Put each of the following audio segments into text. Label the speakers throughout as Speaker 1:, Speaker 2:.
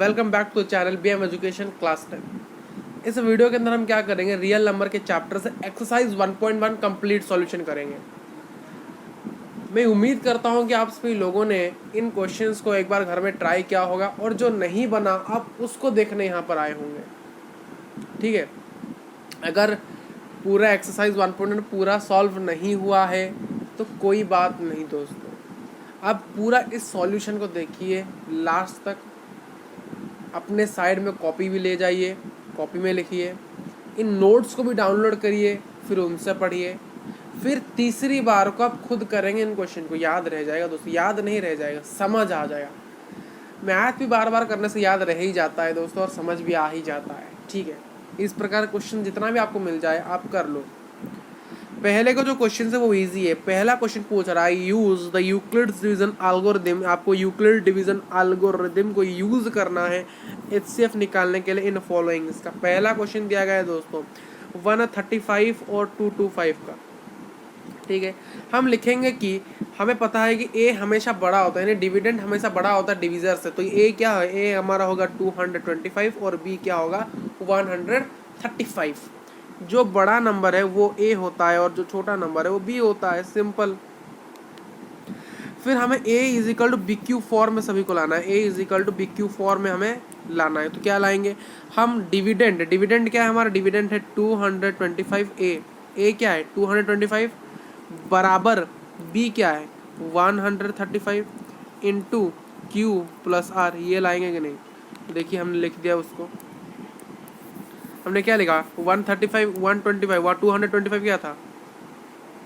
Speaker 1: Welcome back to channel BM education class 10। इस वीडियो के अंदर हम क्या करेंगे, रियल नंबर के चैप्टर से एक्सरसाइज 1.1 कंप्लीट सॉल्यूशन करेंगे। मैं उम्मीद करता हूं कि आप सभी लोगों ने इन क्वेश्चंस को एक बार घर में ट्राई किया होगा और जो नहीं बना आप उसको देखने यहाँ पर आए होंगे। ठीक है, अगर पूरा एक्सरसाइज 1.1 पूरा सॉल्व नहीं हुआ है तो कोई बात नहीं दोस्तों, आप पूरा इस सॉल्यूशन को देखिए लास्ट तक। अपने साइड में कॉपी भी ले जाइए, कॉपी में लिखिए, इन नोट्स को भी डाउनलोड करिए, फिर उनसे पढ़िए। फिर तीसरी बार को आप खुद करेंगे, इन क्वेश्चन को याद रह जाएगा दोस्तों, याद नहीं रह जाएगा, समझ आ जाएगा। मैथ भी बार बार करने से याद रह ही जाता है दोस्तों और समझ भी आ ही जाता है। ठीक है, इस प्रकार क्वेश्चन जितना भी आपको मिल जाए आप कर लो। पहले का जो क्वेश्चन है वो इजी है। पहला क्वेश्चन पूछ रहा है use the Euclid's division algorithm. आपको यूक्लिड डिवीजन एल्गोरिथम को यूज करना है HCF निकालने के लिए इन फॉलोइंग। इसका पहला क्वेश्चन दिया गया है दोस्तों 135 और 225 का। ठीक है, हम लिखेंगे कि हमें पता है कि A हमेशा बड़ा होता है, यानी डिविडेंड हमेशा बड़ा होता है डिविजर से। तो A क्या है, A हमारा होगा 225 और B क्या होगा 135। जो बड़ा नंबर है वो A होता है और जो छोटा नंबर है वो B होता है, सिंपल। फिर हमें A equal to BQ form में सभी को लाना है, A equal to BQ form में हमें लाना है। तो क्या लाएंगे हम, डिविडेंड क्या है हमारा, डिविडेंड है 225। A क्या है 225 बराबर B क्या है 135 इंटू Q प्लस R। ये लाएंगे कि नहीं, देखिए हमने लिख दिया उसको। हमने क्या लिखा 135 125 225 क्या था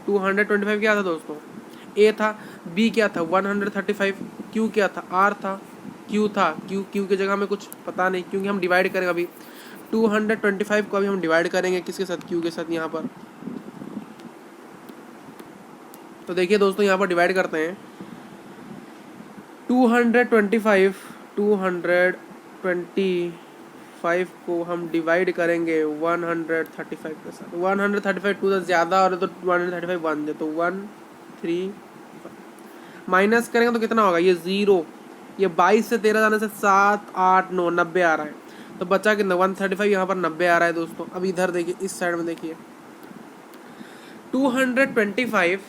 Speaker 1: 225 क्या था दोस्तों, A था, B क्या था 135, Q क्या था R था, Q था, Q की जगह में कुछ पता नहीं क्योंकि हम डिवाइड करेंगे अभी 225 को, अभी हम डिवाइड करेंगे किसके साथ, Q के साथ यहाँ पर। तो देखिए दोस्तों यहाँ पर डिवाइड करते हैं 225 को हम डिवाइड करेंगे 135 के साथ। 135 टू द ज़्यादा और तो 135 वन दे तो 135 माइनस करेंगे तो कितना होगा, ये 0, ये 22 से 13 जाने से 7 8 9 90 आ रहा है। तो बचा कितना 135, यहाँ पर 90 आ रहा है दोस्तों। अब इधर देखिए इस साइड में देखिए 225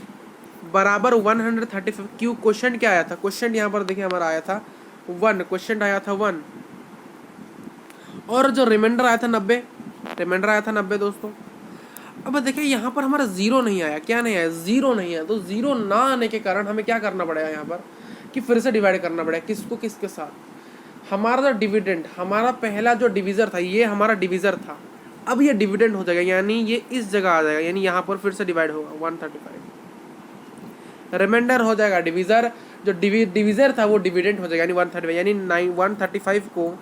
Speaker 1: बराबर 135। क्यों, क्वेश्चन क्या आया था, क्वेश्चन यहाँ पर देखिए हमारा आया था 1, क्वेश्चन आया था 1 और जो रिमाइंडर आया था 90, रिमाइंडर आया था 90 दोस्तों। अब देखिए यहाँ पर हमारा 0 नहीं आया, क्या नहीं आया, 0 नहीं आया। तो 0 ना आने के कारण हमें क्या करना पड़ेगा यहाँ पर कि फिर से डिवाइड करना पड़ेगा, किसको किसके साथ। हमारा जो डिविडेंड, हमारा पहला जो डिविजर था ये हमारा डिविजर था, अब ये डिविडेंड हो जाएगा, यानी ये इस जगह आ जाएगा, यानी यहाँ पर फिर से डिवाइड होगा 135। रिमाइंडर हो जाएगा डिविजर, जो डिविजर था वो डिविडेंड हो जाएगा यानी 135, यानी 135 को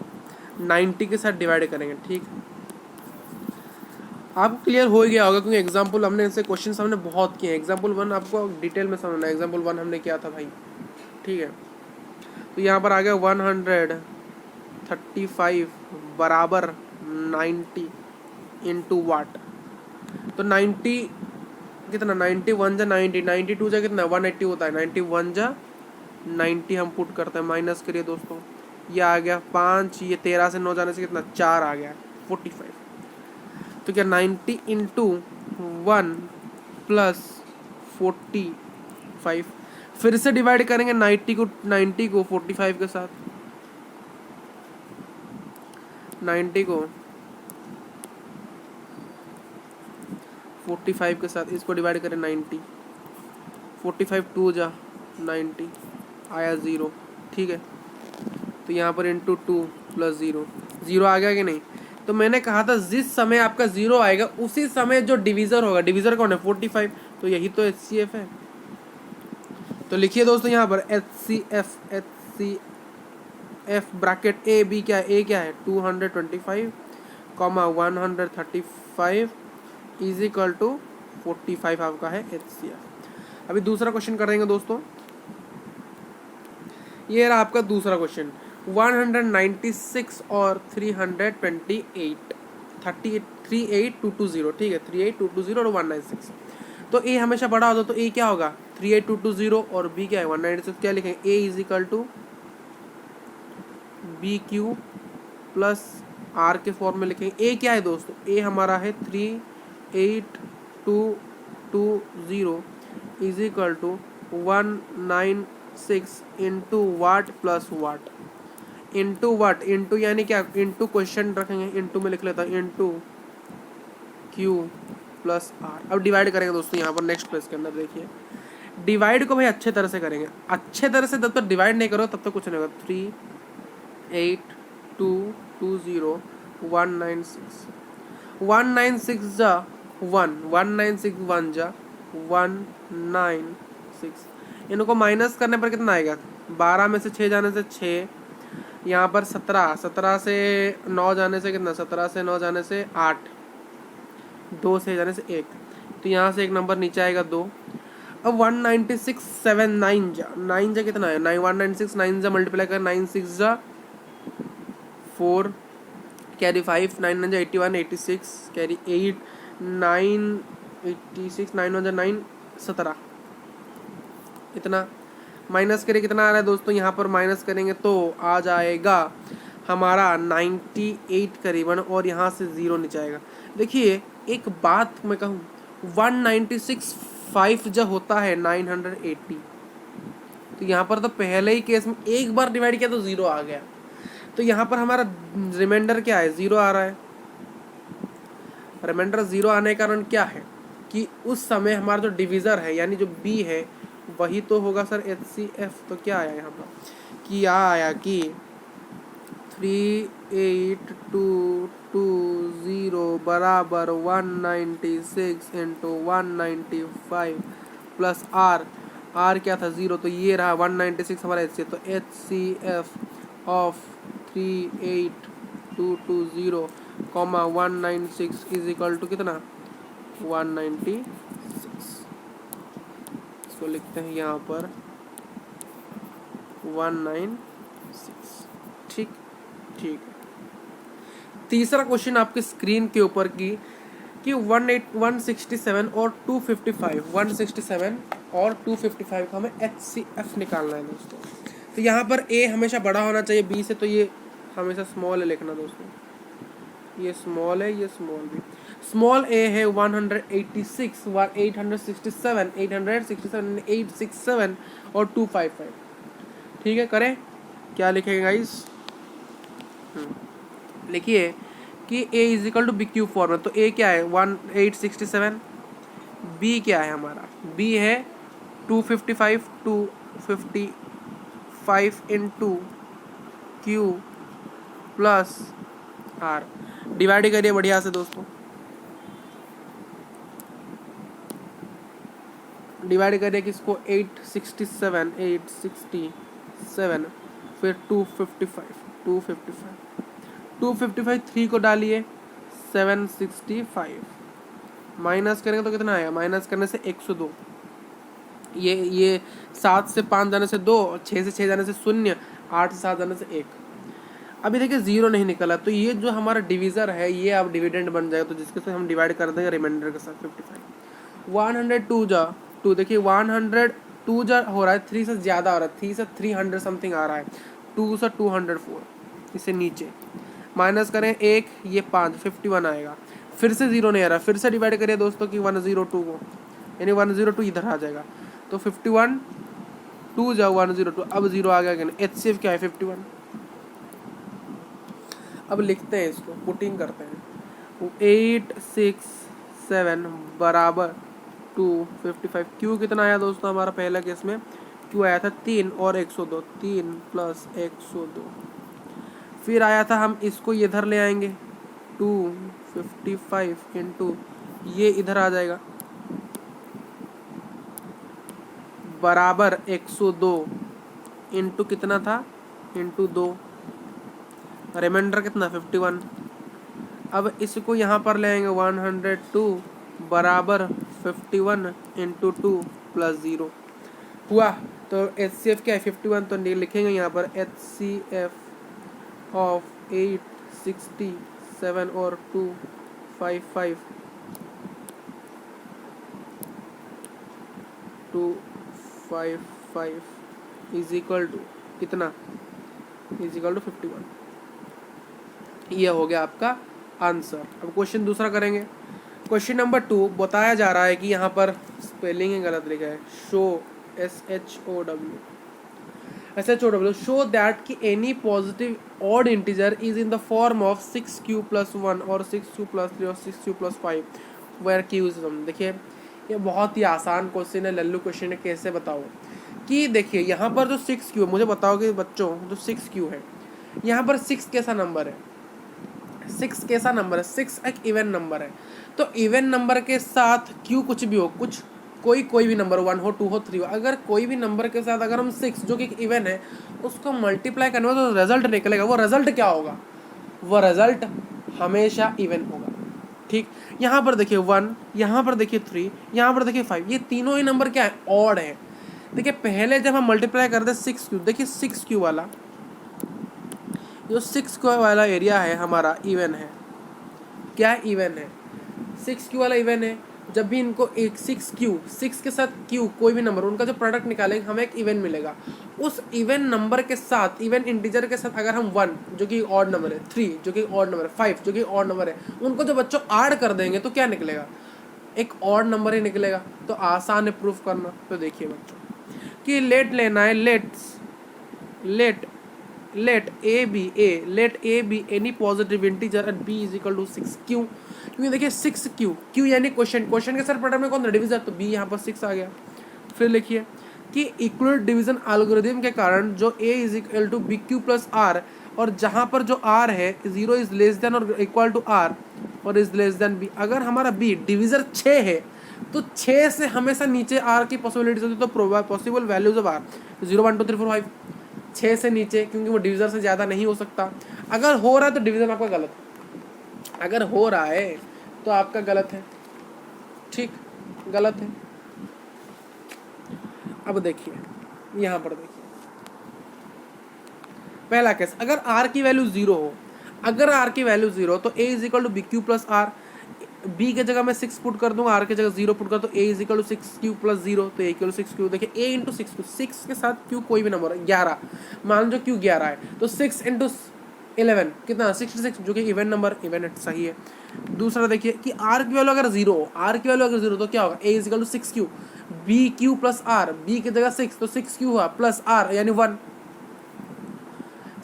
Speaker 1: 90 के साथ डिवाइड करेंगे। ठीक, आपको क्लियर हो गया होगा क्योंकि एग्जाम्पल हमने ऐसे क्वेश्चन हमने बहुत किए हैं। एग्जाम्पल 1 आपको डिटेल में समझना है, एग्जाम्पल 1 हमने किया था भाई। ठीक है, तो यहाँ पर आ गया 135 बराबर 90 इंटू वाट। तो 90 कितना, 91 जा 90, 92 जा कितना 180 होता है, 91 जा 90 हम पुट करते हैं, माइनस करिए दोस्तों, ये आ गया 5, ये 13 से 9 जाने से कितना 4 आ गया 45। तो क्या 90 इंटू 1 प्लस 45, फिर से डिवाइड करेंगे 90 को 45 के साथ, 90 को 45 के साथ, इसको डिवाइड करें 90, 45 2 जा 90 आया 0। ठीक है, तो यहाँ पर इंटू 2 प्लस 0 आ गया कि नहीं। तो मैंने कहा था जिस समय आपका 0 आएगा उसी समय जो डिवीजर होगा, डिवीजर कौन है 45, तो यही तो HCF है। तो लिखिए दोस्तों यहाँ पर HCF ब्रैकेट AB क्या है, A क्या है 225 कॉमा 135 इज इक्वल टू 45 आपका है HCF। अभी दूसरा क्वेश्चन करेंगे दोस्तों, ये रहा आपका दूसरा क्वेश्चन 196 और 328 38220। ठीक है, 38220 और 196। तो A हमेशा बड़ा होता तो A क्या होगा 38220 और B क्या है 196। क्या लिखेंगे A is equal to B Q plus R के फॉर्म में लिखेंगे। ए क्या है दोस्तों, ए हमारा है 38220 is equal to 196 into what plus what into what into यानी क्या, इंटू क्वेश्चन रखेंगे, इंटू में लिख लेता हूँ, इंटू क्यू प्लस आर। अब डिवाइड करेंगे दोस्तों यहाँ पर नेक्स्ट पेज के अंदर। देखिए डिवाइड को भाई अच्छे तरह से करेंगे, अच्छे तरह से, जब तक डिवाइड नहीं करो तब तक कुछ नहीं होगा। 38220 196 जा 196 1 जा 196, इनको माइनस करने पर कितना आएगा, 12 में से 6 जाने से 6, यहाँ पर 17 से 9 जाने से कितना, 17 से 9 जाने से 8, 2 से जाने से 1, तो यहाँ से एक नंबर नीचे आएगा 2। अब 196 7 9 जा 9 जा कितना है 9, 196 9 जा मल्टीप्लाई कर 9 6 जा 4 कैरी 5 9 9 जा 81 86 कैरी 8 9 86 9 1 जा 9 17, इतना माइनस करें कितना आ रहा है दोस्तों, यहाँ पर माइनस करेंगे तो आ जाएगा हमारा 98 करीबन, और यहाँ से 0 नीचे आएगा। देखिए एक बात मैं कहूँ, 196 5 जब होता है 980, तो यहाँ पर तो पहले ही केस में एक बार डिवाइड किया तो 0 आ गया, तो यहाँ पर हमारा रिमाइंडर क्या है, 0 आ रहा है। रिमाइंडर 0 आने का कारण क्या है कि उस समय हमारा जो डिविज़र है यानी जो बी है वही तो होगा सर HCF। तो क्या आया यहाँ पर कि आया कि 38220 बराबर 196 इंटू 195 प्लस आर क्या था 0, तो ये रहा 196 हमारा HCF। तो HCF of 38220 comma 196 is equal to कितना 196। इसको लिखते हैं यहाँ पर 196। ठीक है। तीसरा क्वेश्चन आपके स्क्रीन के ऊपर कि 167 और 255, 167 और 255 का हमें HCF निकालना है दोस्तों। तो यहाँ पर A हमेशा बड़ा होना चाहिए B से, तो ये हमेशा स्मॉल है लिखना दोस्तों, ये स्मॉल है, ये स्मॉल भी। स्मॉल A है 186 867 867 और 255। ठीक है, करें क्या लिखेंगे गाइस, लिखिए कि A is equal to B Q form में। तो A क्या है 1867, B क्या है हमारा, B है 255 into Q plus R. Divide करिए बढ़िया से दोस्तों, डिवाइड करिए किसको 867 फिर 255 3 को डालिए 765 माइनस करेंगे तो कितना आएगा, माइनस करने से 102, ये 7 से 5 जाने से 2, 6 से 6 जाने से 0, 8 से 7 जाने से 1। अभी देखिए 0 नहीं निकला, तो ये जो हमारा डिविज़र है ये अब डिविडेंड बन जाएगा, तो जिसके साथ हम डिवाइड कर देंगे रिमाइंडर के साथ 55। 102 जा 2, देखिए 102 जा हो रहा है 3 से ज़्यादा हो रहा है, 3 से 300 समथिंग आ रहा है, 2 से 204, इससे नीचे माइनस करें 1, ये 5 51 आएगा। फिर से 0 नहीं आ रहा, फिर से डिवाइड करिए दोस्तों कि 102 को, यानी 102 इधर आ जाएगा, तो 51 2 जाओ 102, अब 0 आ गया क्या, HCF क्या है 51। अब लिखते हैं इसको, पुटिंग करते हैं, 867 बराबर 255। क्यू कितना आया दोस्तों हमारा पहला केस में, क्यू आया था 3 और 102, 3 प्लस 102। फिर आया था, हम इसको इधर ले आएंगे 255 इंटू ये इधर आ जाएगा बराबर 102 इंटू कितना था, इंटू 2, रिमाइंडर कितना 51। अब इसको यहाँ पर ले आएंगे 102 बराबर 51 इंटू 2 प्लस 0 हुआ, तो HCF क्या है 51, तो लिखेंगे यहाँ पर HCF ऑफ 867 और 255 इज इक्वल टू कितना इज इक्वल टू 51। ये हो गया आपका आंसर। अब क्वेश्चन दूसरा करेंगे। क्वेश्चन नंबर 2 बताया जा रहा है कि यहाँ पर स्पेलिंग ही गलत लिखा है, शो SHOW शो दैट कि any positive odd integer is in the form of 6q + 1 और 6q + 3 और 6q + 5 वेयर q इज 1। देखिए ये बहुत ही आसान क्वेश्चन है, लल्लू क्वेश्चन है। कैसे बताओ कि देखिए यहाँ पर जो 6q है, मुझे बताओ कि बच्चों जो 6q है, यहाँ पर 6 कैसा नंबर है? 6 कैसा नंबर है? 6 एक इवन नंबर है। तो इवन नंबर के साथ q कुछ भी हो, कुछ कोई भी नंबर 1 हो 2 हो 3 हो, अगर कोई भी नंबर के साथ अगर हम 6 जो कि इवन है उसको मल्टीप्लाई करने तो रिजल्ट निकलेगा। वो रिजल्ट क्या होगा? वो रिजल्ट हमेशा इवन होगा। ठीक, यहाँ पर देखिए 1, यहाँ पर देखिए 3, यहाँ पर देखिए 5, ये तीनों ही नंबर क्या है? ऑड है। देखिए पहले जब हम मल्टीप्लाई करते हैं 6q, देखिए 6q वाला जो 6q वाला एरिया है हमारा इवन है। क्या इवन है? 6q वाला इवन है। जब भी इनको एक 6 के साथ q कोई भी नंबर, उनका जो प्रोडक्ट निकालेंगे हमें एक इवन मिलेगा। उस इवन नंबर के साथ, इवन इंटीजर के साथ अगर हम 1 जो कि ऑड नंबर है, 3 जो कि ऑड नंबर है, 5 जो कि ऑड नंबर है, उनको जो बच्चों ऐड कर देंगे तो क्या निकलेगा? एक ऑड नंबर ही निकलेगा। तो आसान है प्रूफ करना। तो देखिए बच्चों कि लेट लेना है, let a be any positive integer and b is equal to 6q। क्योंकि देखिए 6q यानी क्वेश्चन के सर प्रोडक्ट में कौन था? डिवीजर, तो b यहाँ पर 6 आ गया। फिर लिखिए कि इक्वल डिवीजन एल्गोरिथम के कारण जो a is equal to bq + r, और जहाँ पर जो r है 0 इज लेस देन और इक्वल टू r और इज लेस देन b। अगर हमारा b डिवीजर 6 है तो 6 से हमेशा नीचे r की पॉसिबिलिटीज होती है। तो पॉसिबल वैल्यूज ऑफ r 0 1 2 3 4 5, 6 से नीचे, क्योंकि वो डिवीजर से ज़्यादा नहीं हो सकता। अगर हो रहा है तो डिवीजन आपका गलत है, अगर हो रहा है तो आपका गलत है। ठीक, गलत है। अब देखिए यहाँ पर देखिए पहला केस, अगर r की वैल्यू 0 हो, अगर r की वैल्यू 0 हो तो a is equal to bq + r। b के जगह मैं 6 पुट कर दूंगा, r के जगह 0 पुट कर, तो a is equal to 6q + 0, तो a इक्वल टू 6q। देखिए a इंटू 6q, 6 के साथ q कोई भी नंबर है, 11 मान लो q 11 है, तो 6 इंटू 11 कितना? 66, जो कि इवन नंबर, इवन सही है। दूसरा देखिए कि r की वैल्यू अगर 0 हो, r की वैल्यू अगर 0 तो क्या होगा? a is equal to 6q, bq + r, b की जगह 6 तो 6q हुआ प्लस r यानी 1।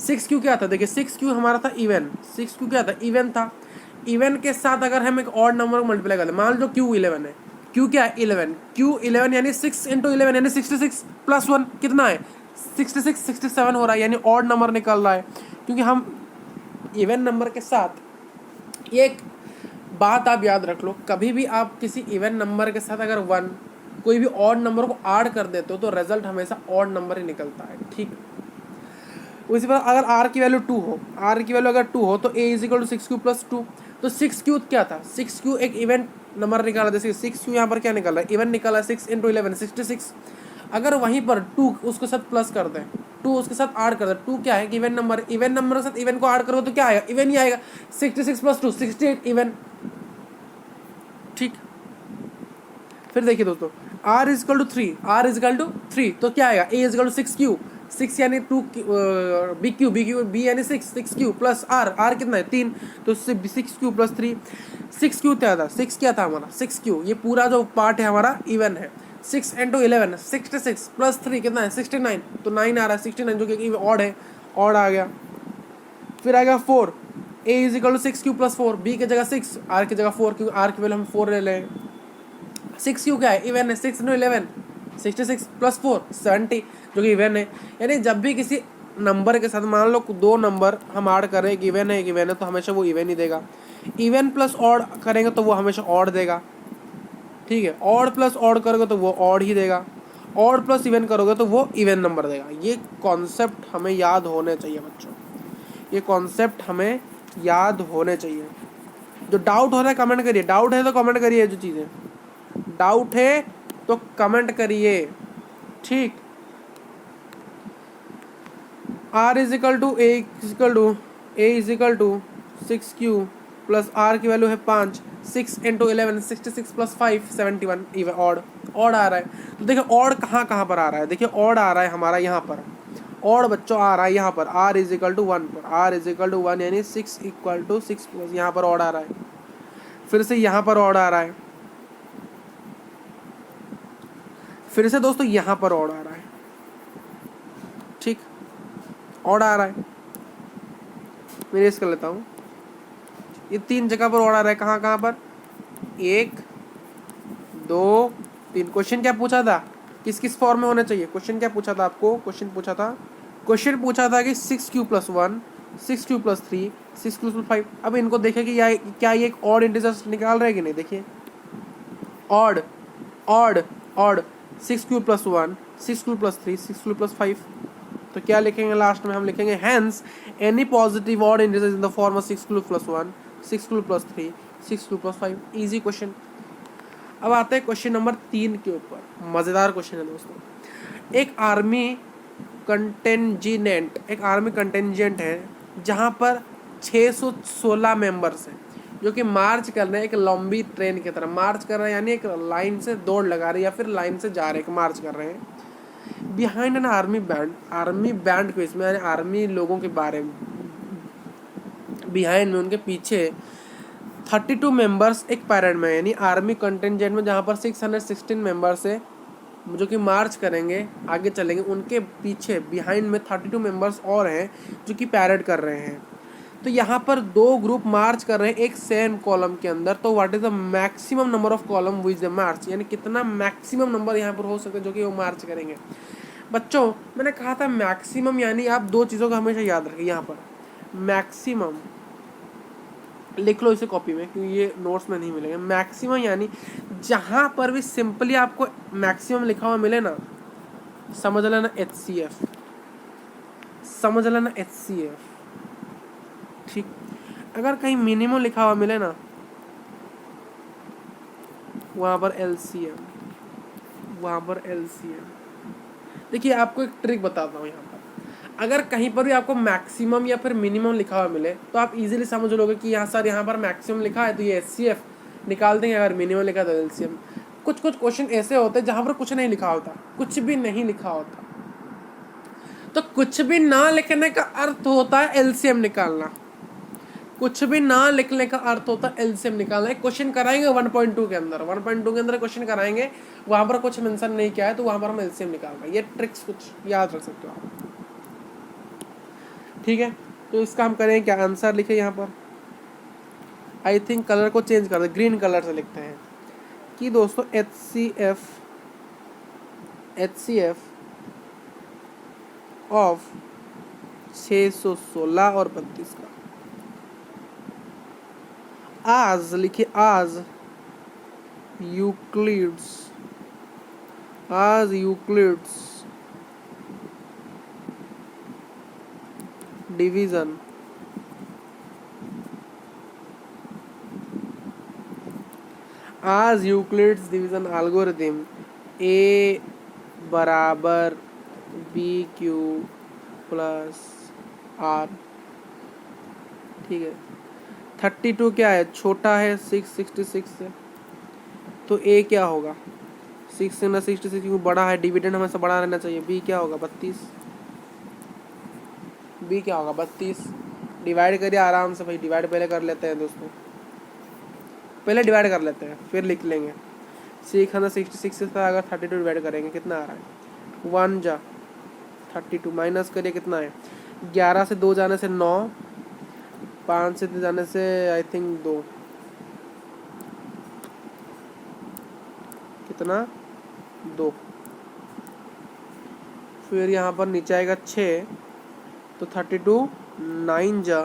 Speaker 1: 6q क्या था? देखिए 6q हमारा था इवन, 6q क्या था? इवन था। इवन के साथ अगर हम एक ऑड नंबर को मल्टीप्लाई करते हैं, मान लो q 11 है, q क्या है? 11, q 11 यानी 6 इंटू 11 यानी 66 प्लस 1 कितना है? 66, 67 हो रहा है, यानी ऑड नंबर निकल रहा है। क्योंकि हम इवन नंबर के साथ, एक बात आप याद रख लो, कभी भी आप किसी इवन नंबर के साथ अगर 1 कोई भी ऑड नंबर को ऐड कर देते हो तो रिजल्ट हमेशा ऑड नंबर ही निकलता है। ठीक, उसी पर अगर r की वैल्यू 2 हो, r की वैल्यू अगर 2 हो तो a is equal to 6q + 2। तो 6q क्या था? 6q एक इवन नंबर निकाला, जैसे 6q यहाँ पर क्या निकल रहा है? इवन निकाला है। 6 इंटू 11 66। अगर वहीं पर 2 उसके साथ प्लस कर दें, 2 उसके साथ ऐड कर दें, 2 क्या है? कि इवन नंबर के साथ इवन को ऐड करोगे तो क्या आएगा? इवन ही आएगा। 66 + 2 68 इवन। ठीक, फिर देखिए दोस्तों r इज इक्वल टू 3, तो क्या आएगा? a is equal to 6q, 6 यानी 2 b यानी 6q प्लस r कितना है? 3, तो 6q + 3। 6q क्या था? 6 क्या था हमारा? 6q, ये पूरा जो पार्ट है हमारा इवन है। 6 इंटू 11 66 प्लस 3 कितना है? 69, तो 9 आ रहा है, 69 जो कि ऑड है, ऑड आ गया। फिर आएगा 4, a is equal to 6q + 4, b की जगह 6, r की जगह 4, क्योंकि r की वैल्यू हम 4 ले लें। 6q क्या है? इवन है। 6 इंटू 11 66 प्लस 4 70, जो कि इवन है। यानी जब भी किसी नंबर के साथ मान लो 2 नंबर हम ऐड कर रहे हैं, एक इवन है, तो हमेशा वो इवन ही देगा। इवन प्लस ऑड करेंगे तो वो हमेशा ऑड देगा। ठीक है, ऑड प्लस ऑड करोगे तो वो ऑड ही देगा, ऑड प्लस इवन करोगे तो वो इवन नंबर देगा। ये कॉन्सेप्ट हमें याद होने चाहिए बच्चों, ये कॉन्सेप्ट हमें याद होने चाहिए। जो डाउट हो रहा है कमेंट करिए, डाउट है तो कमेंट करिए, जो चीज़ें डाउट है तो कमेंट करिए। ठीक, r is equal to a is equal to 6q plus r की वैल्यू है 5, 6 इंटू 11 66 प्लस 5 71 ऑड आ रहा है। तो देखिए ऑड कहाँ पर आ रहा है? देखिए ऑड आ रहा है हमारा यहाँ पर, और बच्चों आ रहा है यहाँ पर r इज इक्वल टू 1 पर, r इज इक्वल टू 1 यानी 6 इक्वल टू 6 प्लस यहाँ पर और आ रहा है, फिर से यहाँ पर और आ रहा है, फिर से दोस्तों यहाँ पर और आ रहा है, ठीक, और आ रहा है, मैं रेस कर लेता हूँ, ये 3 जगह पर और आ रहा है, कहाँ कहाँ पर, 1 2 3। क्वेश्चन क्या पूछा था, किस किस फॉर्म में होना चाहिए, क्वेश्चन क्या पूछा था आपको, क्वेश्चन पूछा था कि 6q + 1 6q + 3 6q + 5। अब इनको देखें कि क्या ये एक ऑड इंटीजर्स निकाल रहे हैं कि नहीं, देखिए odd odd odd 6q + 1 6q + 3 6q + 5। तो क्या लिखेंगे लास्ट में, हम लिखेंगे hence any positive odd integers in the form of 6q + 1 6q + 3 6q + 5। Easy question. अब आते हैं क्वेश्चन नंबर 3 के ऊपर, मज़ेदार क्वेश्चन है दोस्तों। एक आर्मी कंटेंजेंट है जहाँ पर 616 मेंबर्स हैं जो कि मार्च कर रहे हैं, एक लंबी ट्रेन की तरह मार्च कर रहे हैं, यानी एक लाइन से दौड़ लगा रहे हैं या फिर लाइन से जा रहे हैं, मार्च कर रहे हैं। बिहाइंड एन आर्मी बैंड को इसमें यानी आर्मी लोगों के बारे में, बिहाइंड में उनके पीछे 32 मेंबर्स एक पैरेड में, यानी आर्मी कंटेंजेंट में जहाँ पर 616 मेंबर्स है जो कि मार्च करेंगे, आगे चलेंगे, उनके पीछे बिहाइंड में 32 मेंबर्स और हैं जो कि पैरेड कर रहे हैं। तो यहाँ पर 2 ग्रुप मार्च कर रहे हैं एक सेम कॉलम के अंदर। तो what is the maximum number of column which the march, यानी कितना मैक्सिमम नंबर यहाँ पर हो सकता है जो कि वो मार्च करेंगे। बच्चों मैंने कहा था मैक्सिमम, यानी आप 2 चीज़ों का हमेशा याद रखें। यहाँ पर मैक्सिमम लिख लो इसे कॉपी में क्योंकि ये नोट्स में नहीं मिलेंगे। मैक्सिमम यानी जहाँ पर भी सिंपली आपको मैक्सिमम लिखा हुआ मिले ना, समझ लेना HCF, समझ लेना HCF, ठीक। अगर कहीं मिनिमम लिखा हुआ मिले ना, वहाँ पर LCM, वहाँ पर LCM। देखिए आपको एक ट्रिक बताता हूँ। यहाँ पर अगर कहीं पर भी आपको मैक्सिमम या फिर मिनिमम लिखा हुआ मिले तो आप इजीली समझ लोगे कि यहाँ सर यहाँ पर मैक्सिमम लिखा है तो ये HCF निकाल देंगे, अगर मिनिमम लिखा है तो LCM। कुछ क्वेश्चन ऐसे होते हैं जहाँ पर कुछ नहीं लिखा होता, कुछ भी नहीं लिखा होता, तो कुछ भी ना लिखने का अर्थ होता है LCM निकालना। कुछ भी ना लिखने का अर्थ होता है LCM निकालना। एक क्वेश्चन कराएंगे 1.2 के अंदर, 1.2 के अंदर क्वेश्चन कराएंगे, वहाँ पर कुछ मेंशन नहीं किया है तो वहाँ पर हम LCM निकाल रहे हैं। ये ट्रिक्स कुछ याद रख सकते हो आप, ठीक है। तो इसका हम करें क्या, आंसर लिखे यहाँ पर। आई थिंक कलर को चेंज कर दे, ग्रीन कलर से लिखते हैं कि दोस्तों HCF ऑफ 616 और 32 का आज लिखिए, आज यूक्लिड्स डिवीजन आज यूक्लिड्स डिवीजन एल्गोरिथम A बराबर BQ प्लस R, ठीक है। 32 क्या है, छोटा है 666 से, तो A क्या होगा 6 से ना 66 क्योंकि बड़ा है, डिविडेंड हमेशा बड़ा रहना चाहिए। B क्या होगा 32, B क्या होगा 32। डिवाइड करिए आराम से भाई, डिवाइड पहले कर लेते हैं दोस्तों, पहले डिवाइड कर लेते हैं फिर लिख लेंगे। 666 से अगर 32 डिवाइड करेंगे कितना आ रहा है, 1 जा 32 माइनस करिए कितना है, 11 से 2 जाने से 9, 5 से 3 जाने से आई थिंक 2, कितना 2। फिर यहाँ पर नीचे आएगा 6, तो 32 9 जा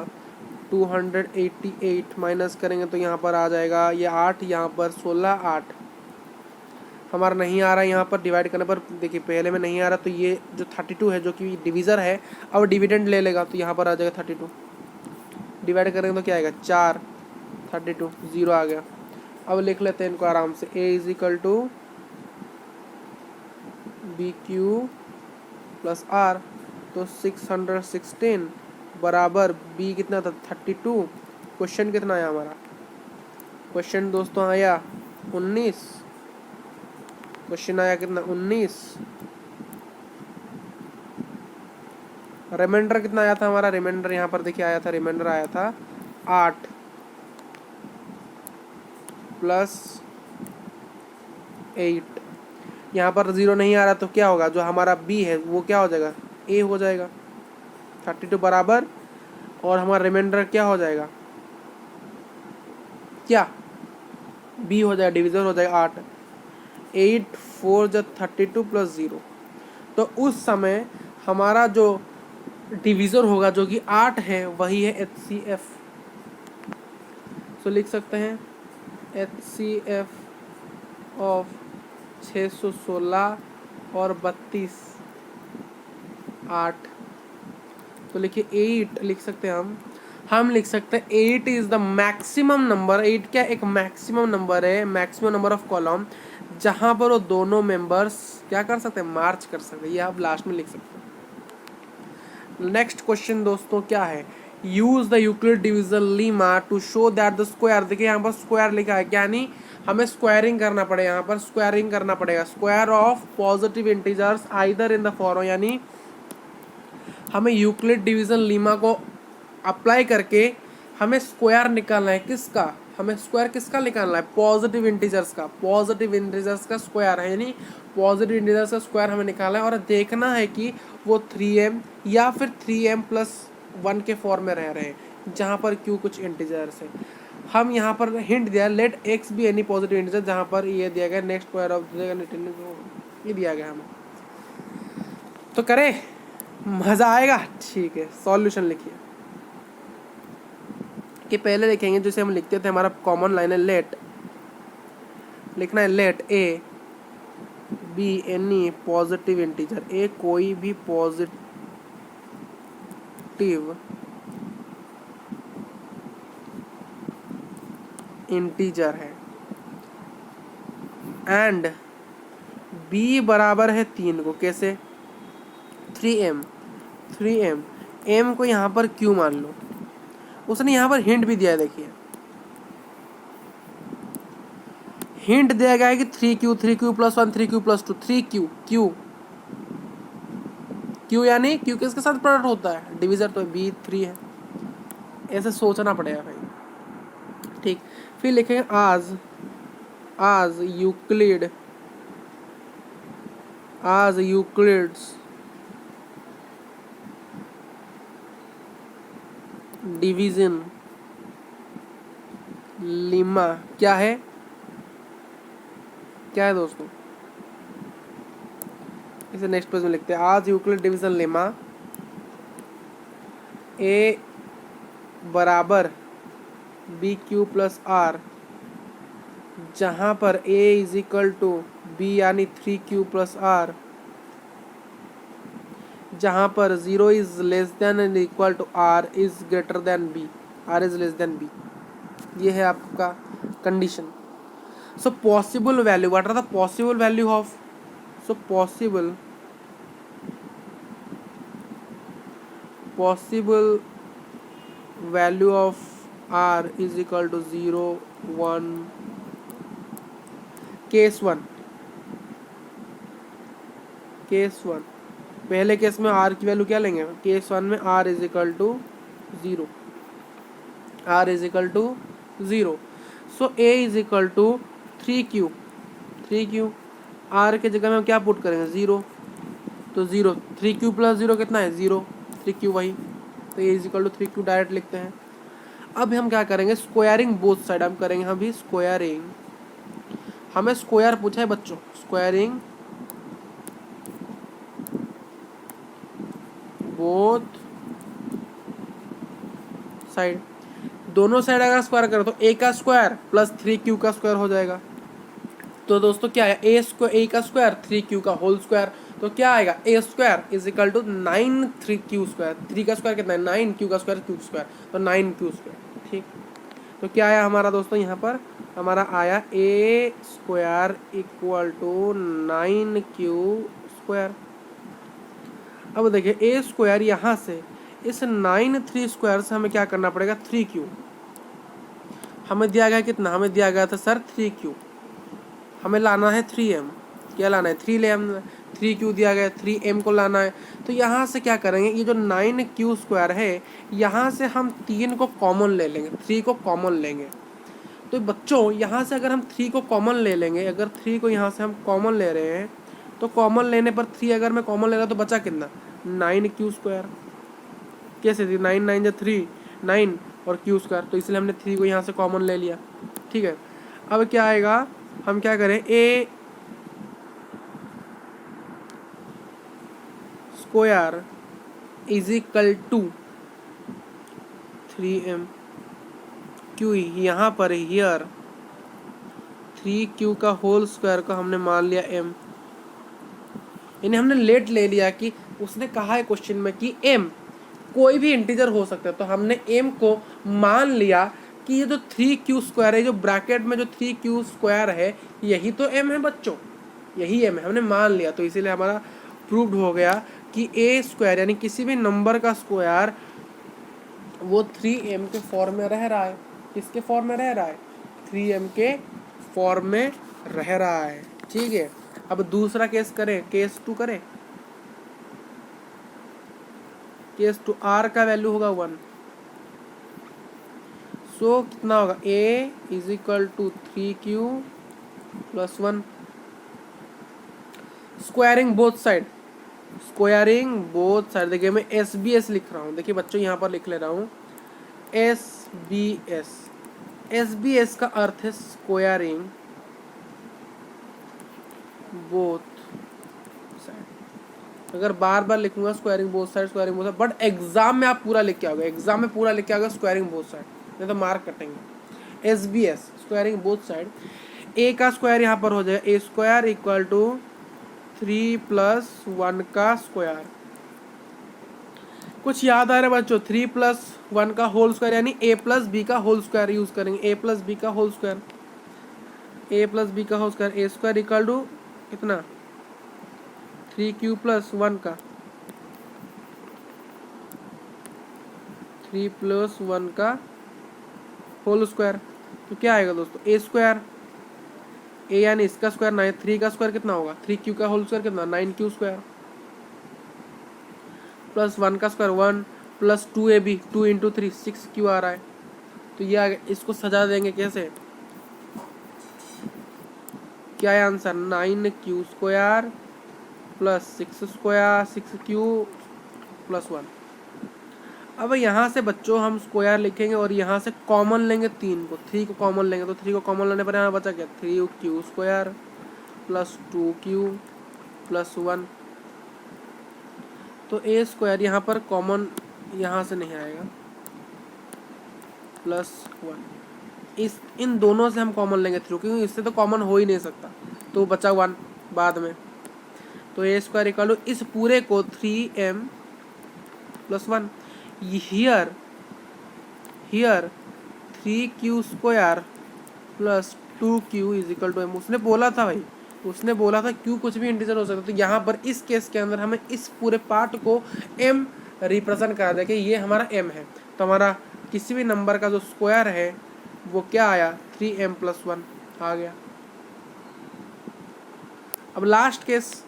Speaker 1: 288 माइनस करेंगे तो यहाँ पर आ जाएगा ये 8, यहाँ पर 16 8 हमारा नहीं आ रहा है। यहाँ पर डिवाइड करने पर देखिए पहले में नहीं आ रहा, तो ये जो 32 है जो कि डिवीज़र है अब डिविडेंड ले लेगा, तो यहाँ पर आ जाएगा 32। डिवाइड करेंगे तो क्या आएगा 4, 32 0 आ गया। अब लिख लेते हैं इनको आराम से, A is equal to BQ plus R, तो 616 बराबर B कितना था 32। क्वेश्चन कितना आया हमारा, क्वेश्चन दोस्तों आया 19, क्वेश्चन आया कितना 19। रिमाइंडर कितना आया था हमारा? रिमाइंडर यहाँ पर देखिए आया था, रिमाइंडर आया था 8 + 8। यहाँ पर 0 नहीं आ रहा तो क्या होगा? जो हमारा b है वो क्या हो जाएगा? a हो जाएगा 32 बराबर, और हमारा रिमाइंडर क्या हो जाएगा? क्या b हो जाएगा, डिविजन हो जाएगा 8। 8 4 + 32 + 0। तो उस समय हमारा जो डिवीज़र होगा जो कि 8 है वही है HCF। तो लिख सकते हैं HCF ऑफ 616 और 32 8। तो लिखिए 8 लिख सकते हैं हम लिख सकते हैं 8 इज द मैक्सिमम नंबर। 8 क्या एक मैक्सिमम नंबर है, मैक्सिमम नंबर ऑफ कॉलम, जहां पर वो दोनों मेंबर्स क्या कर सकते हैं? मार्च कर सकते हैं। ये आप लास्ट में लिख सकते हैं। नेक्स्ट क्वेश्चन दोस्तों क्या है? Use the Euclid division lemma to show that the square, देखिए यहाँ पर स्क्वायर लिखा है, यानी हमें स्क्वायरिंग करना पड़ेगा। यहाँ पर स्क्वायरिंग करना पड़ेगा, square of positive integers either in the following, यानी हमें यूक्लिड डिवीजन लीमा को अप्लाई करके हमें स्क्वायर निकालना है। किसका? हमें स्क्वायर किसका निकालना है? पॉजिटिव इंटीजर्स का। पॉजिटिव इंटीजर्स का स्क्वायर है, यानी पॉजिटिव इंटीजर्स का स्क्वायर हमें निकालना है और देखना है कि वो 3m या फिर 3m + 1 के फॉर्म में रह रहे हैं, जहाँ पर q कुछ इंटीजर्स है। हम यहाँ पर हिंट दिया, let x be any positive integer, जहाँ पर ये दिया गया नेक्स्ट स्क्वायर ऑफ ये दिया गया हमें। तो करें, मज़ा आएगा। ठीक है, सॉल्यूशन लिखिए कि पहले लिखेंगे जैसे हम लिखते थे, हमारा कॉमन लाइन है लेट, लिखना है let a be any positive integer, a कोई भी पॉजिटिव इंटीजर है, एंड b बराबर है 3 को। कैसे? 3m m को यहाँ पर q मान लो। उसने यहाँ पर हिंट भी दिया है, देखिए हिंट दिया गया है कि 3q + 1 3q + 2 3q q यानी q किसके साथ प्रोडक्ट होता है? डिवीजर तो b 3 है। ऐसे सोचना पड़ेगा भाई। ठीक, फिर लिखेंगे आज यूक्लिड्स डिवीजन लीमा क्या है? क्या है दोस्तों? इसे नेक्स्ट पेज में लिखते हैं। आज यूक्लिड डिवीजन लेमा a बराबर BQ + R, जहाँ पर a = b यानी 3q + R, जहाँ पर 0 is less than and equal to R is greater than b, R is less than b। ये है आपका condition. So possible value, what are the possible value of, so possible value of R is equal to 0 1। Case 1 पहले case में R की value क्या लेंगे? Case 1 में R is equal to 0। So A is equal to 3q R के जगह में हम क्या पुट करेंगे? 0, तो 0 3q + 0 कितना है? 0 3q वही, तो A is equal to 3q direct लिखते हैं। अब हम क्या करेंगे? स्क्वायरिंग बोथ साइड हम करेंगे। हम भी स्क्वायरिंग, हमें स्क्वायर पूछा है बच्चों, स्क्वायरिंग बोथ साइड, दोनों साइड अगर स्क्वायर करो तो a का स्क्वायर + 3q का स्क्वायर हो जाएगा। तो दोस्तों क्या है? a का स्क्वायर 3q का होल स्क्वायर, तो क्या आएगा? a square is equal to 9 3q square. 3 का स्क्वायर कितना है? 9, q का स्क्वायर q स्क्वायर, तो 9q स्क्वायर। ठीक, तो क्या आया हमारा दोस्तों? यहाँ पर हमारा आया a square equal to 9q square. अब देखिए a स्क्वायर यहाँ से इस 9 3 स्क्वायर से हमें क्या करना पड़ेगा? 3q। हमें दिया गया कितना? हमें दिया गया था सर 3q, हमें लाना है 3m। क्या लाना है? 3q दिया गया है, 3m को लाना है। तो यहाँ से क्या करेंगे, ये जो 9q² है यहाँ से हम 3 को कॉमन ले लेंगे, 3 को कॉमन लेंगे। तो बच्चों यहाँ से अगर हम 3 को कॉमन ले लेंगे, अगर 3 को यहाँ से हम कॉमन ले रहे हैं तो कॉमन लेने पर 3 अगर मैं कॉमन ले रहा तो बचा कितना, 9q²। कैसे थी, 9 9 जा 3, 9 और q², तो इसलिए हमने 3 को यहाँ से कॉमन ले लिया। ठीक है, अब क्या आएगा, हम क्या करें, a² is equal to 3m q, यहाँ पर हियर 3q का होल स्क्वायर का हमने मान लिया m, यानी हमने लेट ले लिया कि उसने कहा है क्वेश्चन में कि m कोई भी इंटीजर हो सकता है, तो हमने m को मान लिया कि ये जो 3q² है, जो ब्रैकेट में जो 3q² है यही तो m है बच्चों, यही m है, हमने मान लिया। तो इसीलिए हमारा प्रूव्ड हो गया कि a² यानी किसी भी नंबर का स्क्वायर वो 3m के फॉर्म में रह रहा है। किसके फॉर्म में रह रहा है, 3m के फॉर्म में रह रहा है। ठीक है, अब दूसरा केस करें, केस 2 करें। केस 2 r का वैल्यू होगा 1, सो कितना होगा, a is equal to 3q plus 1, squaring both side, squaring both side. देखिए मैं SBS लिख रहा हूँ, देखिए बच्चों यहाँ पर लिख ले रहा हूँ SBS। SBS का अर्थ है स्क्वायरिंग बोथ साइड। अगर बार बार लिखूंगा squaring both side, squaring both side, but exam में आप पूरा लिख के आओगे, एग्जाम में पूरा लिख के आओगे स्क्वायरिंग बोथ साइड, नहीं तो मार्क कटेंगे। SBS squaring both side, a का स्क्वायर यहाँ पर हो जाएगा a² इक्वल टू 3 प्लस 1 का स्क्वायर। कुछ याद आ रहा है बच्चों, 3 प्लस 1 का होल स्क्वायर यानी a प्लस b का होल स्क्वायर यूज करेंगे, a प्लस b का whole square, a plus b का whole square, a² equal to कितना, 3q प्लस 1 का, 3 प्लस 1 का होल स्क्वायर। तो क्या आएगा दोस्तों, a², a यानी इसका स्क्वायर, 9, 3 का स्क्वायर कितना होगा, 3q का होल स्क्वायर कितना, 9q² प्लस 1 का square 1 plus 2ab, 2 into 3 6q आ रहा है। तो ये आ गया, इसको सजा देंगे कैसे, क्या है answer, 9q² plus 6q plus 1। अब यहाँ से बच्चों हम स्क्वायर लिखेंगे और यहाँ से कॉमन लेंगे 3 को, 3 को कॉमन लेंगे, तो 3 को कॉमन लेने पर यहाँ बचा क्या, 3q² प्लस 2q प्लस 1। तो a² यहाँ पर कॉमन यहाँ से नहीं आएगा, प्लस 1, इन दोनों से हम कॉमन लेंगे 3, क्योंकि इससे तो कॉमन हो ही नहीं सकता, तो बचा 1 बाद में। तो a² इक्वल टू इस पूरे को 3m plus 1, here 3q² plus 2q is equal to m। उसने बोला था भाई, उसने बोला था q कुछ भी इंटीजर हो सकता है, तो यहाँ पर इस केस के अंदर हमें इस पूरे पार्ट को m रिप्रेजेंट करा दे कि ये हमारा m है। तो हमारा किसी भी नंबर का जो स्क्वायर है वो क्या आया, 3m प्लस 1 आ गया। अब last case,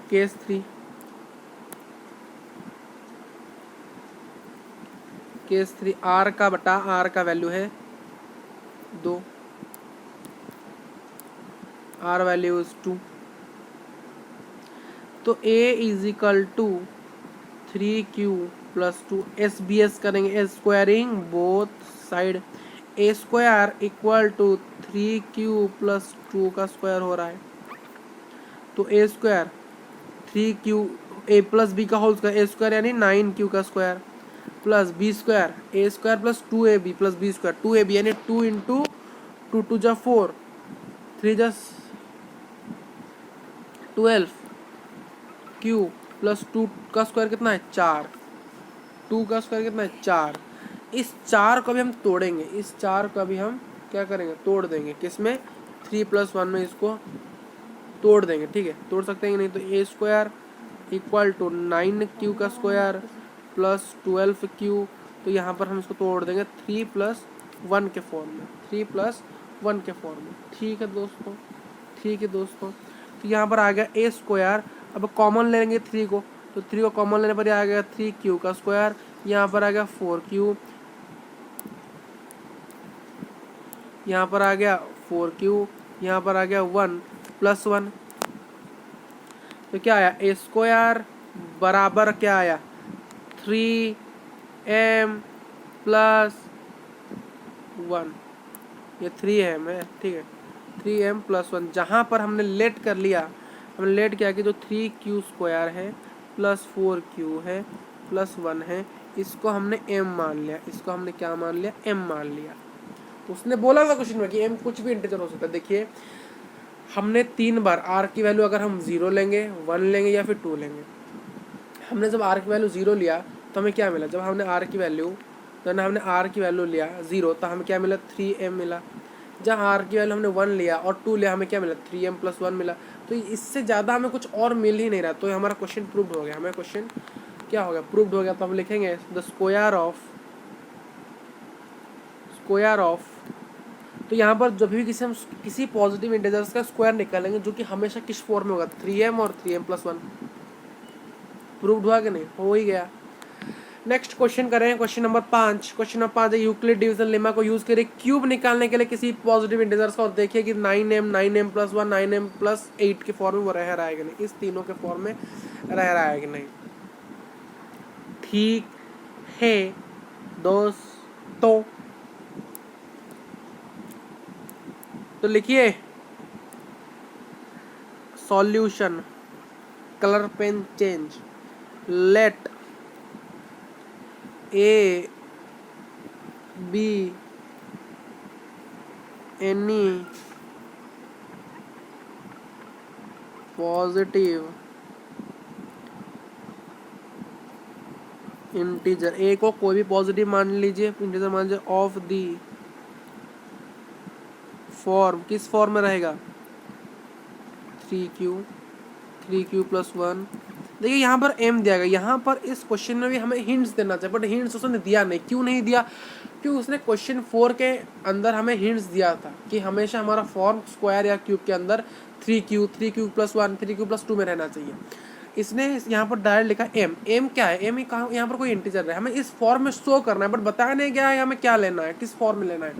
Speaker 1: case 3, case 3 r का बटा r का वैल्यू है 2, r वैल्यू इज 2, तो a is equal to 3q plus 2, SBS करेंगे, squaring both side, a² equal to 3q plus 2 का स्क्वायर हो रहा है, तो a² 3q a plus b का होल स्क्वायर, a² यानी 9q का square plus b² a² plus 2ab plus b², 2ab यानी 2 इंटू 2 2 जा 4, 3 जा 12, q प्लस 2 का स्क्वायर कितना है 4, 2 का स्क्वायर कितना है 4। इस 4 को भी हम तोड़ेंगे, इस 4 को भी हम क्या करेंगे, तोड़ देंगे, किसमें, 3 प्लस 1 में इसको तोड़ देंगे। ठीक है, तोड़ सकते हैं नहीं, तो a² इक्वल टू 9q का स्क्वायर प्लस 12q, तो यहाँ पर हम इसको तोड़ देंगे, 3 प्लस 1 के फॉर्म में, 3 प्लस 1 के फॉर्म में। ठीक है दोस्तों, ठीक है दोस्तों। तो यहाँ पर आ गया ए स्क्वायर। अब कॉमन लेंगे 3 को, तो 3 को कॉमन लेने पर आ गया 3q का स्क्वायर। यहाँ पर आ गया 4q, यहाँ पर आ गया 4q, यहाँ पर आ गया 1 प्लस 1। तो क्या आया, ए स्क्वायर बराबर क्या आया, 3m प्लस 1। ये 3m है, ठीक है, 3m प्लस 1। जहाँ पर हमने लेट कर लिया, हमने लेट किया कि जो 3q स्क्वायर है प्लस 4q है प्लस 1 है, इसको हमने m मान लिया। इसको हमने क्या मान लिया, m मान लिया। उसने बोला था क्वेश्चन में कि m कुछ भी इंटीजर हो सकता है। देखिए हमने 3 बार r की वैल्यू अगर हम 0 लेंगे, 1 लेंगे या फिर 2 लेंगे। हमने जब r की वैल्यू 0 लिया तो हमें क्या मिला, जब हमने r की वैल्यू लिया 0 तो हमें क्या मिला, 3m मिला। जब r की वैल्यू हमने 1 लिया और 2 लिया, हमें क्या मिला, 3m प्लस 1 मिला। तो इससे ज़्यादा हमें कुछ और मिल ही नहीं रहा, तो हमारा क्वेश्चन प्रूव्ड हो गया। हमें क्वेश्चन क्या हो गया, प्रूव्ड हो गया। तो हम लिखेंगे द स्क्वायर ऑफ, तो यहाँ पर जब भी किसी पॉजिटिव इंटीजर्स का स्क्वायर निकालेंगे जो कि हमेशा किस फॉर्म में होगा, 3m और 3m प्लस 1। प्रूव्ड हुआ कि नहीं, हो ही गया। नेक्स्ट क्वेश्चन करें, क्वेश्चन नंबर 5। क्वेश्चन नंबर 5 है यूक्लिड डिवीजन लेमा को यूज करें क्यूब निकालने के लिए किसी पॉजिटिव इंटीजर्स का, और देखिए कि 9m प्लस 1 9m प्लस 8 के फॉर्म में वो रह रहा है कि नहीं, इस तीनों के फॉर्म में रह रहा है कि नहीं। ठीक है दोस्तों, तो लिखिए solution, colour pen change, let A be any positive integer, A को कोई भी पॉजिटिव मान लीजिए, इंटीजर मान लीजिए, ऑफ दी फॉर्म, किस फॉर्म में रहेगा, 3q प्लस 1। देखिए यहाँ पर m दिया गया, यहाँ पर इस क्वेश्चन में भी हमें हिंट्स देना चाहिए, बट हिंट्स उसने दिया नहीं। क्यों नहीं दिया, क्योंकि उसने क्वेश्चन 4 के अंदर हमें हिंट्स दिया था कि हमेशा हमारा फॉर्म स्क्वायर या क्यूब के अंदर 3q प्लस 1 3q प्लस 2 में रहना चाहिए। इसने यहाँ पर डायरेक्ट लिखा m क्या है, m कहाँ, यहाँ पर कोई इंटीजर है, हमें इस फॉर्म में शो करना है, बट बताया नहीं क्या है हमें क्या लेना है, किस फॉर्म में लेना है।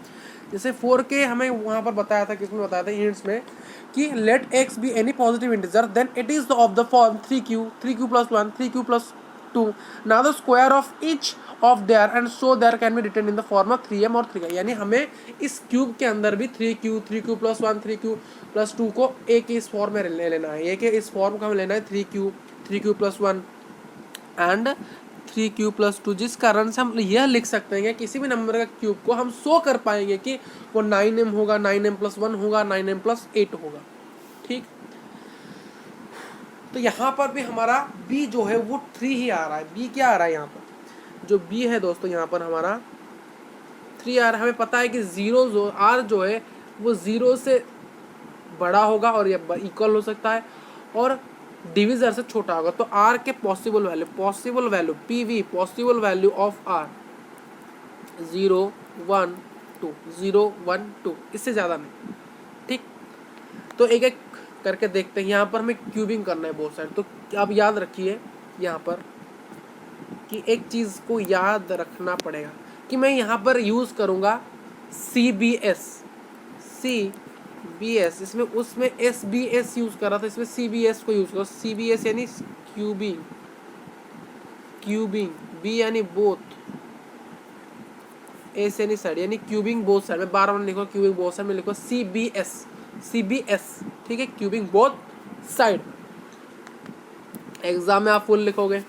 Speaker 1: जैसे 4 के हमें वहाँ पर बताया था, किसमें बताया था, हिंट्स में, कि let x be any positive integer then it is of the form 3q plus 1 3q plus 2 now the square of each of their and so there can be written in the form of 3m और 3k। यानी हमें इस cube के अंदर भी 3q plus 1 3q plus 2 को a के इस फॉर्म में ले लेना है, a के इस फॉर्म का हमें लेना है 3q plus 1 and 3q plus 2, जिस कारण से हम यह लिख सकते हैं कि किसी भी नंबर का क्यूब को हम शो कर पाएंगे कि वो 9m होगा, 9m प्लस 1 होगा, 9m प्लस 8 होगा। ठीक, तो यहाँ पर भी हमारा b जो है वो 3 ही आ रहा है। b क्या आ रहा है, यहाँ पर जो b है दोस्तों, यहाँ पर हमारा 3 आ रहा है। हमें पता है कि r जो है वो 0 से बड़ा होगा और ये इक्वल हो सकता है और डिविजर से छोटा होगा। तो r के possible value pv possible value of r 0 1 2 0 1 2, इससे ज़्यादा नहीं। ठीक, तो एक एक करके देखते हैं। यहाँ पर हमें क्यूबिंग करना है बहुत सारे, तो आप याद रखिए यहाँ पर कि एक चीज़ को याद रखना पड़ेगा कि मैं यहाँ पर यूज़ करूँगा CBS, इसमें उसमें SBS यूज़ कर रहा था, इसमें CBS को यूज़ करो। CBS यानी क्यूबिंग, B यानी बोथ, S यानी साइड, यानी क्यूबिंग बोथ साइड में, बार बार लिखो क्यूबिंग बोथ साइड में, लिखो CBS। ठीक है, क्यूबिंग बोथ साइड। एग्जाम में आप फुल लिखोगे।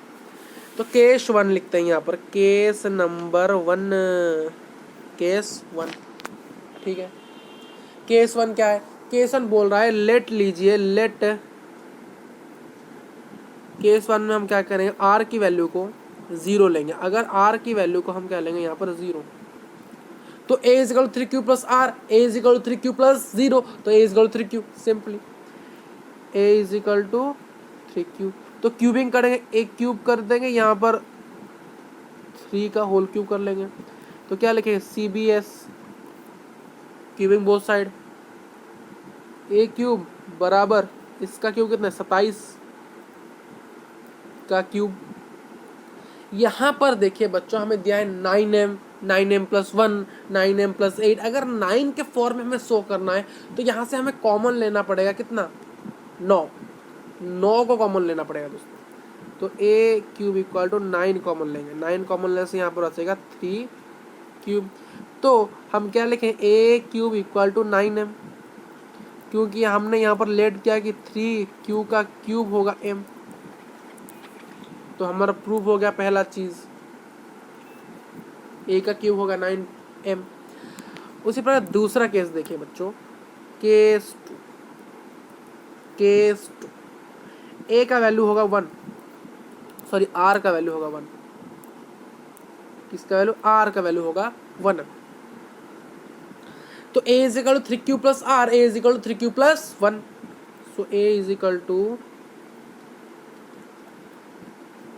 Speaker 1: तो केस 1 लिखते हैं यहाँ पर, केस नंबर 1, केस 1। ठीक है, केस 1 क्या है, केस 1 बोल रहा है लेट लीजिए, लेट केस 1 में हम क्या करेंगे, r की वैल्यू को 0 लेंगे। अगर r की वैल्यू को हम क्या लेंगे यहाँ पर 0, तो a is equal to 3q plus r, a is equal to 3q plus 0, तो a is equal to 3q, simply a is equal to 3q। तो क्यूबिंग करेंगे, एक क्यूब कर देंगे, यहाँ पर 3 का होल क्यूब कर लेंगे। तो क्या लिखेंगे, CBS क्यूबिंग बोथ साइड, ए क्यूब बराबर इसका क्यूब कितना है 27 का क्यूब। यहाँ पर देखिए बच्चों हमें दिया है 9m, 9m + 1, 9m + 8। अगर 9 के फॉर्म में हमें शो करना है तो यहाँ से हमें कॉमन लेना पड़ेगा कितना 9 को कॉमन लेना पड़ेगा दोस्तों। तो a cube equal to 9 common लेंगे, 9 कॉमन लेने से यहाँ पर बचेगा 3 क्यूब। तो हम क्या लिखें a cube equal to 9m, क्योंकि हमने यहाँ पर लेट किया कि 3q का क्यूब होगा m। तो हमारा प्रूफ हो गया पहला चीज, a का क्यूब होगा 9m। उसी प्रकार दूसरा केस देखिए बच्चों, केस टू a का वैल्यू होगा 1, सॉरी r का वैल्यू होगा 1, किसका वैल्यू r का वैल्यू होगा 1। तो a is equal to 3q plus r, a is equal to 3q plus 1। So a is equal to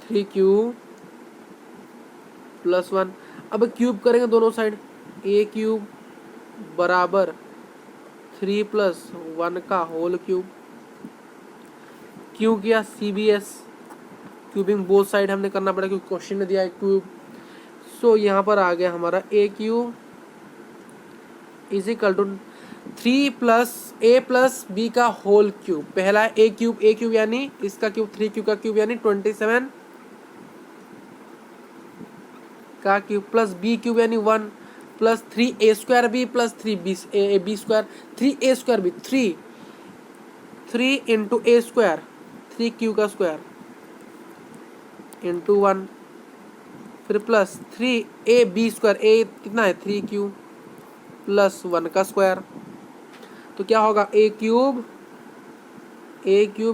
Speaker 1: 3q plus 1। अब क्यूब करेंगे दोनों साइड, a क्यूब बराबर 3 प्लस 1 का होल क्यूब। क्यों किया CBS, क्यूबिंग बोथ साइड हमने करना पड़ा क्योंकि क्वेश्चन ने दिया है क्यूब। सो यहाँ पर आ गया हमारा a cube is equal to 3 plus a plus b का होल क्यूब। पहला है a क्यूब यानी इसका क्यूब 3q का क्यूब यानी 27 का क्यूब प्लस b क्यूब यानी 1 plus 3a square b plus 3b square, 3a square b 3 into a square 3q का स्क्वायर इंटू 1, फिर प्लस 3ab स्क्वायर, a कितना है 3q प्लस 1 का स्क्वायर। तो क्या होगा a क्यूब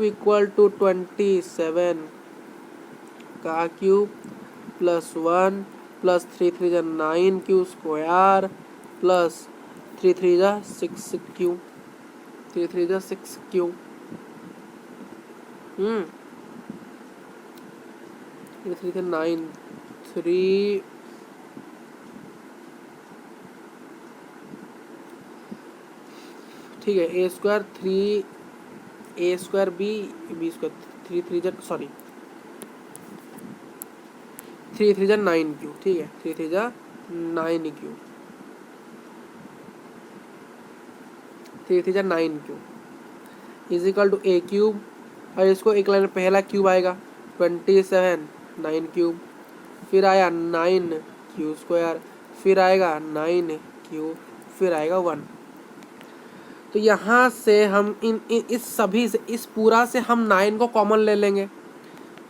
Speaker 1: इक्वल टू 27 का क्यूब प्लस 1 प्लस 3 3 जा 9q स्क्वायर प्लस 3 3 जा 6q, 3 3 जा 6q। 3 3 9 3 ठीक है a square 3a square b square 3 3 जा सॉरी 3 3 जा 9q, ठीक है 3 3 जा 9q, 3 3 जा 9q is equal to a cube. और इसको एक लाइन पहला क्यूब आएगा 27 9 क्यूब, फिर आया 9q स्क्वायर, फिर आएगा 9q, फिर आएगा 1। तो यहाँ से हम इस सभी से इस पूरा से हम 9 को कॉमन ले लेंगे।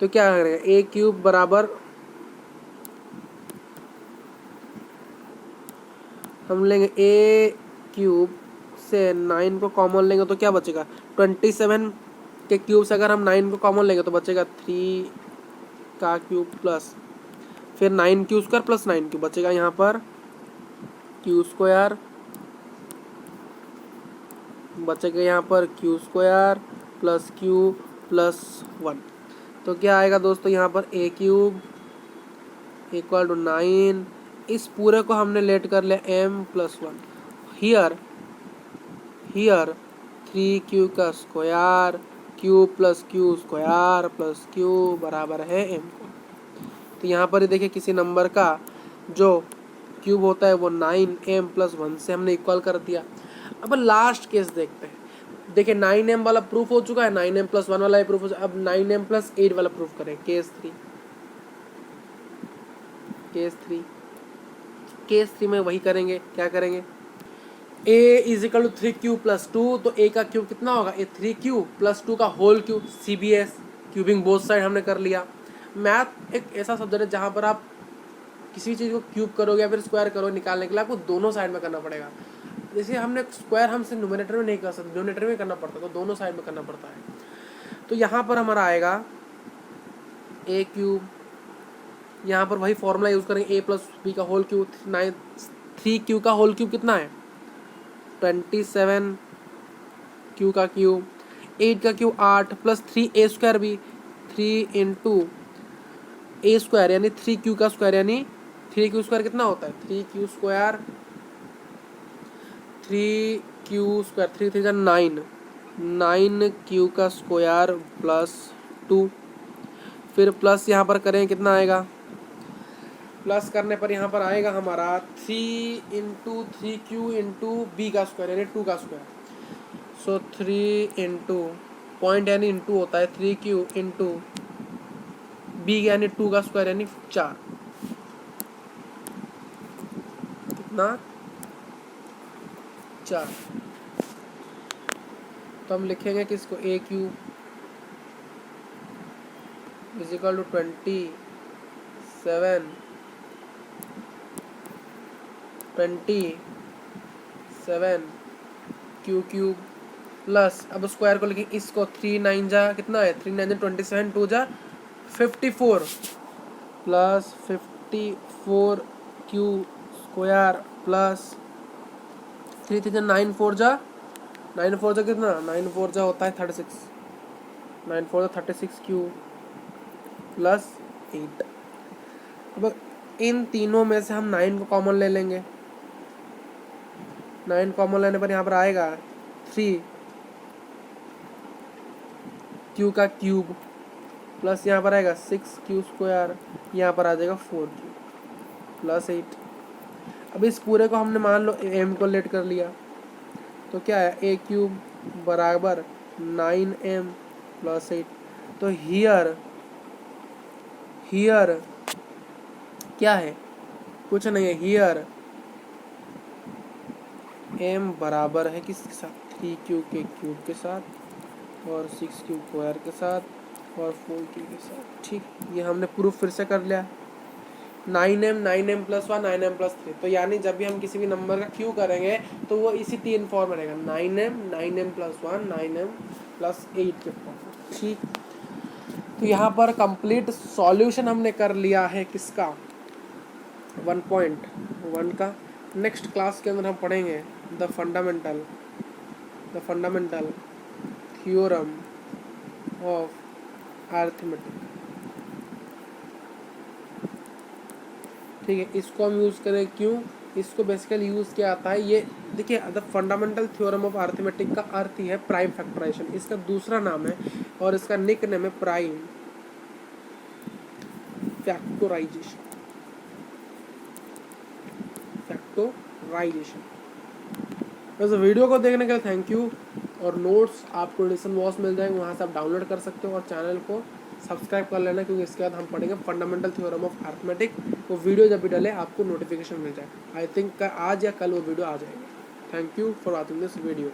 Speaker 1: तो क्या करेंगे a क्यूब बराबर हम लेंगे a क्यूब से 9 को कॉमन लेंगे तो क्या बचेगा 27 के क्यूब से अगर हम 9 को कॉमन लेंगे तो बचेगा 3 का क्यूब प्लस फिर 9q स्क्वायर प्लस 9q बचेगा यहाँ पर q स्क्वायर, बचेगा यहाँ पर q square plus q plus 1। तो क्या आएगा दोस्तों यहाँ पर a क्यूब इक्वल टू 9, इस पूरे को हमने लेट कर लिया m प्लस 1, हियर 3q का square q plus q square plus q बराबर है m को। तो यहाँ पर देखिए किसी नंबर का जो क्यूब होता है वो 9m प्लस 1 से हमने इक्वल कर दिया। अब लास्ट केस देखते हैं। देखिए 9m वाला प्रूफ हो चुका है, 9m प्लस 1 वाला प्रूफ हो चुका है। अब 9m प्लस 8 वाला प्रूफ करें। केस 3 में वही करेंगे। क्या करेंगे a is equal to 3q plus 2, तो a का क्यूब कितना होगा 3q प्लस 2 का whole cube. CBS cubing both side हमने कर लिया। मैथ एक ऐसा सब्जेक्ट है जहाँ पर आप किसी चीज़ को क्यूब करोगे या फिर स्क्वायर करोगे, निकालने के लिए आपको दोनों साइड में करना पड़ेगा। जैसे हमने स्क्वायर हमसे न्यूमरेटर में नहीं कर सकते, डिनोमिनेटर में करना पड़ता, तो दोनों साइड में करना पड़ता है। तो यहाँ पर हमारा आएगा a क्यूब, यहाँ पर वही फॉर्मूला यूज़ करेंगे a प्लस b का होल क्यूब। 3q का होल क्यूब कितना है 27 q का क्यूब, 8 का क्यूब 8 प्लस 3a स्क्वायर भी 3 इंटू a स्क्वायर यानी 3q का स्क्वायर यानी 3q स्क्वायर कितना होता है 3q स्क्वायर 3q², 3 3 9, 9q का स्क्वायर प्लस 2, फिर प्लस यहाँ पर करें कितना आएगा, प्लस करने पर यहाँ पर आएगा हमारा 3 इंटू 3q इंटू बी का स्क्वायर यानी 2 का स्क्वायर। सो 3 इंटू पॉइंट यानी इंटू होता है 3q इंटू बी यानी 2 का स्क्वायर यानी 4, कितना 4। तो हम लिखेंगे कि इसको A Q is equal to 27 Q cube plus, अब स्क्वायर को लिखें इसको 3 9 जा कितना है, 3 9 जा 27, 2 जा 54 प्लस 54 क्यू स्क्वायर प्लस 3 3 जा 9 4 जा कितना, 9 4 जा होता है 36, 9 4 जा 36 क्यू प्लस 8। अब इन तीनों में से हम 9 को कॉमन ले लेंगे, 9 कॉमन लेने पर यहाँ पर आएगा 3 क्यू का क्यूब प्लस यहाँ पर आएगा 6 क्यू स्क्वायर, यहाँ पर आ जाएगा 4 क्यू प्लस 8। अब इस पूरे को हमने मान लो एम को लेट कर लिया तो क्या है, ए क्यूब बराबर 9m प्लस 8। तो हियर क्या है, कुछ नहीं है, हियर m बराबर है किसके साथ, 3q के क्यूब के साथ और 6q स्क्वायर के साथ और 4q के साथ। ठीक, ये हमने प्रूफ फिर से कर लिया। 9m प्लस 1 9m प्लस 3, तो यानी जब भी हम किसी भी नंबर का क्यू करेंगे तो वो इसी 3 फॉर्म में रहेगा, 9m प्लस 1 9m प्लस 8 के फॉर्म। ठीक, तो यहाँ पर कंप्लीट सॉल्यूशन हमने कर लिया है किसका, 1.1 का। नेक्स्ट क्लास के अंदर हम पढ़ेंगे the fundamental theorem of arithmetic. ठीक है, इसको हम यूज़ करें क्यों, इसको बेसिकली यूज़ किया आता है, ये देखिए the fundamental theorem of arithmetic का अर्थ ही है प्राइम फैक्टराइजेशन, इसका दूसरा नाम है और इसका निक नेम है प्राइम फैक्टराइजेशन। वैसे वीडियो को देखने के लिए थैंक यू, और नोट्स आपको एडिशन बॉक्स मिल जाएंगे, वहाँ से आप डाउनलोड कर सकते हो और चैनल को सब्सक्राइब कर लेना, क्योंकि इसके बाद हम पढ़ेंगे फंडामेंटल थ्योरम ऑफ अरिथमेटिक। वो वीडियो जब भी डले आपको नोटिफिकेशन मिल जाए, आई थिंक आज या कल वो वीडियो आ जाएगी। Thank you for watching this video.